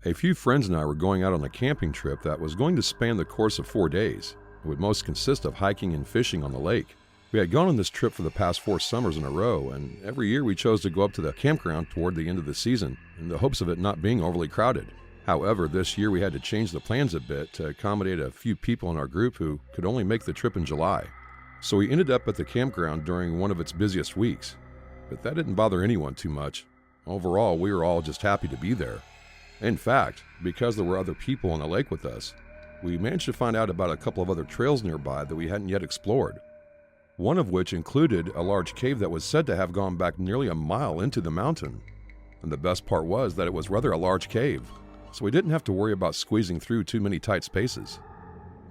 A few friends and I were going out on a camping trip that was going to span the course of 4 days. It would most consist of hiking and fishing on the lake. We had gone on this trip for the past 4 summers in a row, and every year we chose to go up to the campground toward the end of the season in the hopes of it not being overly crowded. However, this year we had to change the plans a bit to accommodate a few people in our group who could only make the trip in July. So we ended up at the campground during one of its busiest weeks. But that didn't bother anyone too much. Overall, we were all just happy to be there. In fact, because there were other people on the lake with us, we managed to find out about a couple of other trails nearby that we hadn't yet explored. One of which included a large cave that was said to have gone back nearly a mile into the mountain. And the best part was that it was rather a large cave, so we didn't have to worry about squeezing through too many tight spaces.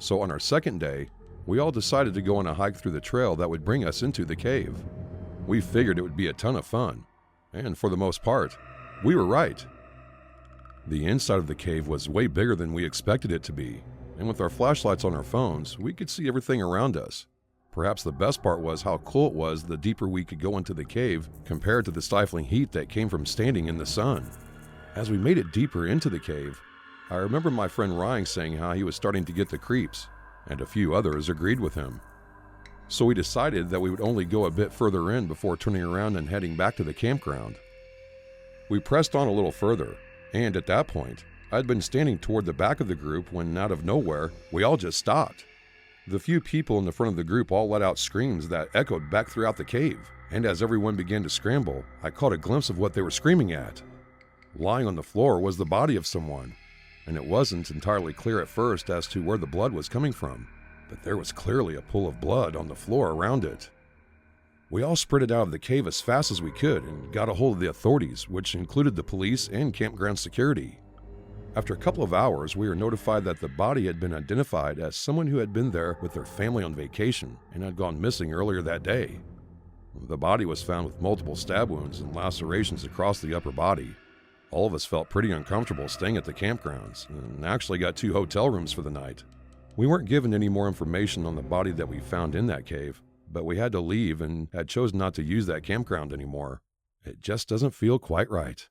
So on our second day, we all decided to go on a hike through the trail that would bring us into the cave. We figured it would be a ton of fun, and for the most part, we were right. The inside of the cave was way bigger than we expected it to be, and with our flashlights on our phones, we could see everything around us. Perhaps the best part was how cool it was the deeper we could go into the cave compared to the stifling heat that came from standing in the sun. As we made it deeper into the cave, I remember my friend Ryan saying how he was starting to get the creeps, and a few others agreed with him. So we decided that we would only go a bit further in before turning around and heading back to the campground. We pressed on a little further, and at that point, I'd been standing toward the back of the group when out of nowhere, we all just stopped. The few people in the front of the group all let out screams that echoed back throughout the cave, and as everyone began to scramble, I caught a glimpse of what they were screaming at. Lying on the floor was the body of someone, and it wasn't entirely clear at first as to where the blood was coming from, but there was clearly a pool of blood on the floor around it. We all sprinted out of the cave as fast as we could and got a hold of the authorities, which included the police and campground security. After a couple of hours, we were notified that the body had been identified as someone who had been there with their family on vacation and had gone missing earlier that day. The body was found with multiple stab wounds and lacerations across the upper body. All of us felt pretty uncomfortable staying at the campgrounds and actually got 2 hotel rooms for the night. We weren't given any more information on the body that we found in that cave, but we had to leave and had chosen not to use that campground anymore. It just doesn't feel quite right.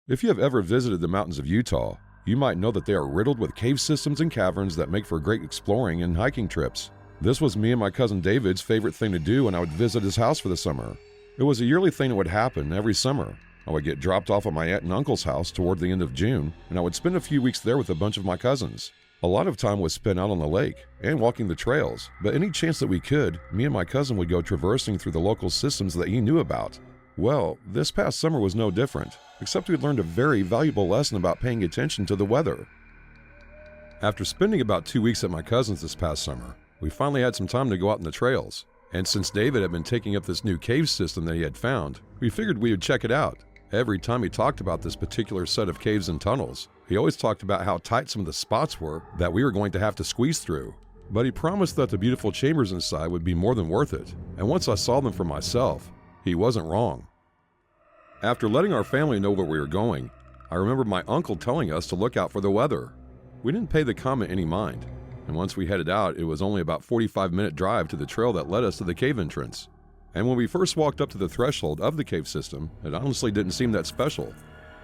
If you have ever visited the mountains of Utah, you might know that they are riddled with cave systems and caverns that make for great exploring and hiking trips. This was me and my cousin David's favorite thing to do when I would visit his house for the summer. It was a yearly thing that would happen every summer. I would get dropped off at my aunt and uncle's house toward the end of June, and I would spend a few weeks there with a bunch of my cousins. A lot of time was spent out on the lake and walking the trails, but any chance that we could, me and my cousin would go traversing through the local systems that he knew about. Well, this past summer was no different, except we learned a very valuable lesson about paying attention to the weather. After spending about 2 weeks at my cousin's this past summer, we finally had some time to go out in the trails, and since David had been taking up this new cave system that he had found, we figured we would check it out. Every time he talked about this particular set of caves and tunnels, he always talked about how tight some of the spots were that we were going to have to squeeze through. But he promised that the beautiful chambers inside would be more than worth it, and once I saw them for myself, he wasn't wrong. After letting our family know where we were going, I remember my uncle telling us to look out for the weather. We didn't pay the comment any mind, and once we headed out, it was only about a 45-minute drive to the trail that led us to the cave entrance. And when we first walked up to the threshold of the cave system, it honestly didn't seem that special.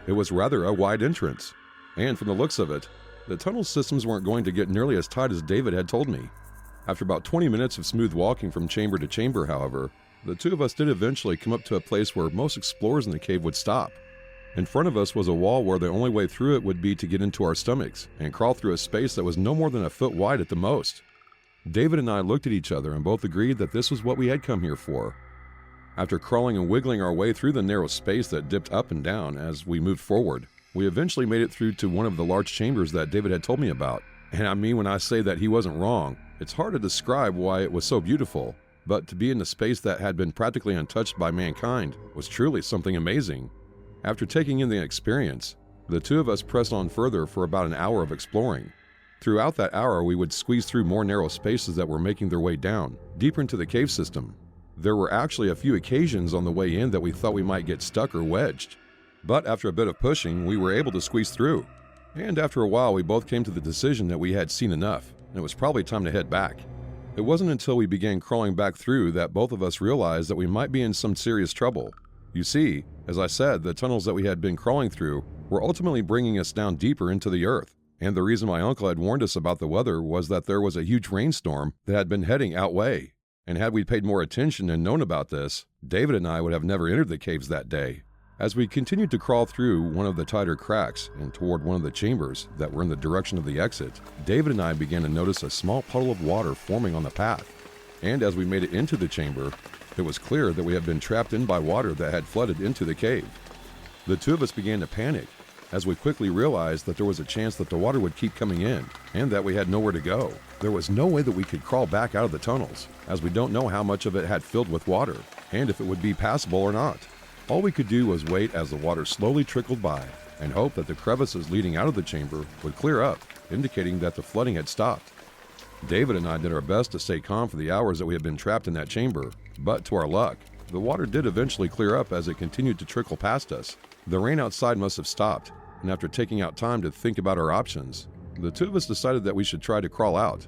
It was rather a wide entrance, and from the looks of it, the tunnel systems weren't going to get nearly as tight as David had told me. After about 20 minutes of smooth walking from chamber to chamber, however, the 2 of us did eventually come up to a place where most explorers in the cave would stop. In front of us was a wall where the only way through it would be to get into our stomachs and crawl through a space that was no more than a foot wide at the most. David and I looked at each other and both agreed that this was what we had come here for. After crawling and wiggling our way through the narrow space that dipped up and down as we moved forward, we eventually made it through to one of the large chambers that David had told me about. And I mean, when I say that he wasn't wrong, it's hard to describe why it was so beautiful. But to be in a space that had been practically untouched by mankind was truly something amazing. After taking in the experience, the 2 of us pressed on further for about an hour of exploring. Throughout that hour, we would squeeze through more narrow spaces that were making their way down, deeper into the cave system. There were actually a few occasions on the way in that we thought we might get stuck or wedged. But after a bit of pushing, we were able to squeeze through. And after a while, we both came to the decision that we had seen enough, and it was probably time to head back. It wasn't until we began crawling back through that both of us realized that we might be in some serious trouble. You see, as I said, the tunnels that we had been crawling through were ultimately bringing us down deeper into the earth. And the reason my uncle had warned us about the weather was that there was a huge rainstorm that had been heading out way. And had we paid more attention and known about this, David and I would have never entered the caves that day. As we continued to crawl through one of the tighter cracks and toward one of the chambers that were in the direction of the exit, David and I began to notice a small puddle of water forming on the path. And as we made it into the chamber, it was clear that we had been trapped in by water that had flooded into the cave. The two of us began to panic, as we quickly realized that there was a chance that the water would keep coming in, and that we had nowhere to go. There was no way that we could crawl back out of the tunnels, as we don't know how much of it had filled with water, and if it would be passable or not. All we could do was wait as the water slowly trickled by, and hope that the crevices leading out of the chamber would clear up, indicating that the flooding had stopped. David and I did our best to stay calm for the hours that we had been trapped in that chamber, but to our luck, the water did eventually clear up as it continued to trickle past us. The rain outside must have stopped, and after taking out time to think about our options, the two of us decided that we should try to crawl out.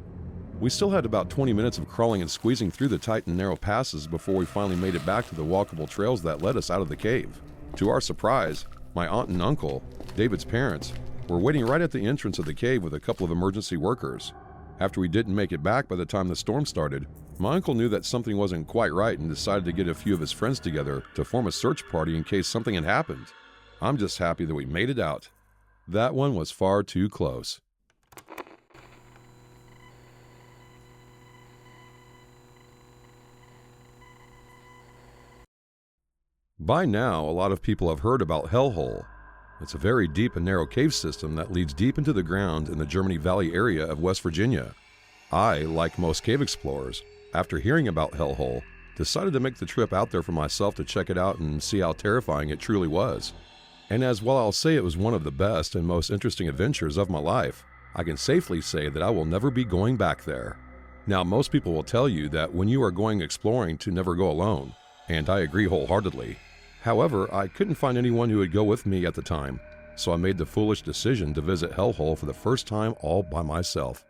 We still had about 20 minutes of crawling and squeezing through the tight and narrow passes before we finally made it back to the walkable trails that led us out of the cave. To our surprise, my aunt and uncle, David's parents, were waiting right at the entrance of the cave with a couple of emergency workers. After we didn't make it back by the time the storm started, my uncle knew that something wasn't quite right and decided to get a few of his friends together to form a search party in case something had happened. I'm just happy that we made it out. That one was far too close. By now, a lot of people have heard about Hellhole. It's a very deep and narrow cave system that leads deep into the ground in the Germany Valley area of West Virginia. I, like most cave explorers, after hearing about Hellhole, decided to make the trip out there for myself to check it out and see how terrifying it truly was. And as well I'll say it was one of the best and most interesting adventures of my life, I can safely say that I will never be going back there. Now, most people will tell you that when you are going exploring to never go alone, and I agree wholeheartedly. However, I couldn't find anyone who would go with me at the time, so I made the foolish decision to visit Hellhole for the first time all by myself.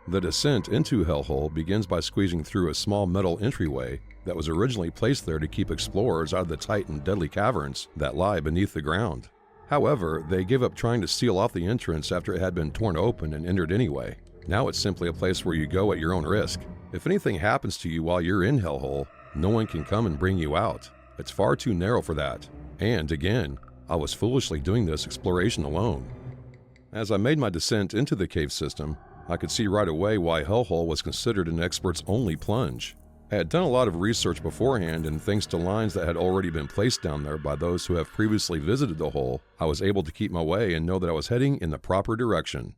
The descent into Hellhole begins by squeezing through a small metal entryway that was originally placed there to keep explorers out of the tight and deadly caverns that lie beneath the ground. However, they gave up trying to seal off the entrance after it had been torn open and entered anyway. Now it's simply a place where you go at your own risk. If anything happens to you while you're in Hellhole, no one can come and bring you out. It's far too narrow for that. And again, I was foolishly doing this exploration alone. As I made my descent into the cave system, I could see right away why Hellhole was considered an expert's only plunge. I had done a lot of research beforehand, and thanks to lines that had already been placed down there by those who have previously visited the hole, I was able to keep my way and know that I was heading in the proper direction.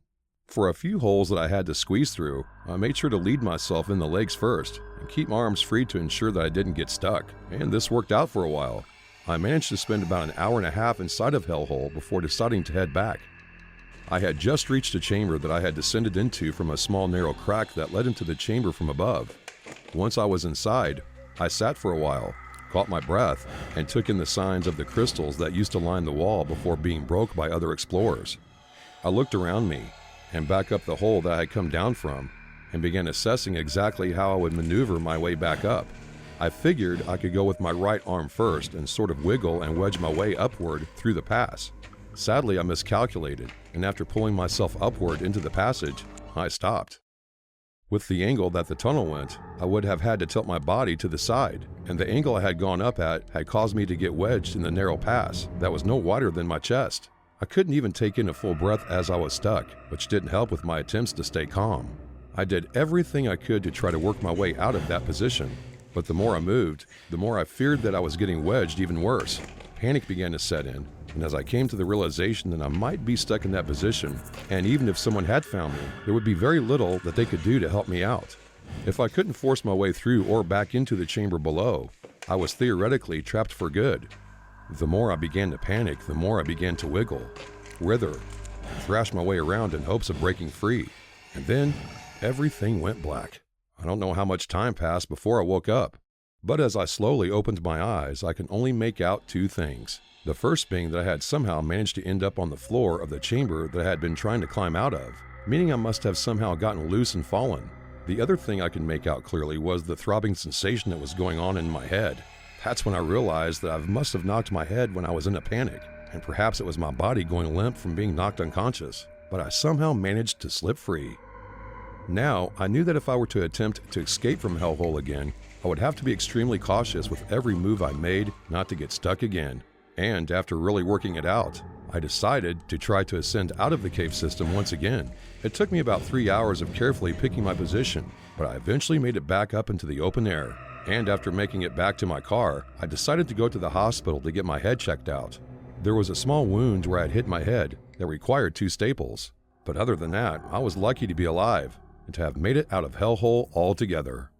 For a few holes that I had to squeeze through, I made sure to lead myself in the legs first and keep my arms free to ensure that I didn't get stuck, and this worked out for a while. I managed to spend about an hour and a half inside of Hellhole before deciding to head back. I had just reached a chamber that I had descended into from a small narrow crack that led into the chamber from above. Once I was inside, I sat for a while, caught my breath, and took in the signs of the crystals that used to line the wall before being broke by other explorers. I looked around me and back up the hole that I had come down from and began assessing exactly how I would maneuver my way back up. I figured I could go with my right arm first and sort of wiggle and wedge my way upward through the pass. Sadly, I miscalculated, and after pulling myself upward into the passage, I stopped. With the angle that the tunnel went, I would have had to tilt my body to the side, and the angle I had gone up at had caused me to get wedged in the narrow pass that was no wider than my chest. I couldn't even take in a full breath as I was stuck, which didn't help with my attempts to stay calm. I did everything I could to try to work my way out of that position, but the more I moved, the more I feared that I was getting wedged even worse. Panic began to set in, and as I came to the realization that I might be stuck in that position, and even if someone had found me, there would be very little that they could do to help me out. If I couldn't force my way through or back into the chamber below, I was theoretically trapped for good. The more I began to panic, the more I began to wiggle, writhe, thrash my way around in hopes of breaking free. And then, everything went black. I don't know how much time passed before I woke up. But as I slowly opened my eyes, I can only make out two things. The first being that I had somehow managed to end up on the floor of the chamber that I had been trying to climb out of, meaning I must have somehow gotten loose and fallen. The other thing I could make out clearly was the throbbing sensation that was going on in my head. That's when I realized that I must have knocked my head when I was in a panic, and perhaps it was my body going limp from being knocked unconscious, but I somehow managed to slip free. Now, I knew that if I were to attempt to escape from Hellhole again, I would have to be extremely cautious with every move I made not to get stuck again. And after really working it out, I decided to try to ascend out of the cave system once again. It took me about 3 hours of carefully picking my position, but I eventually made it back up into the open air. And after making it back to my car, I decided to go to the hospital to get my head checked out. There was a small wound where I had hit my head that required 2 staples. But other than that, I was lucky to be alive and to have made it out of Hellhole altogether.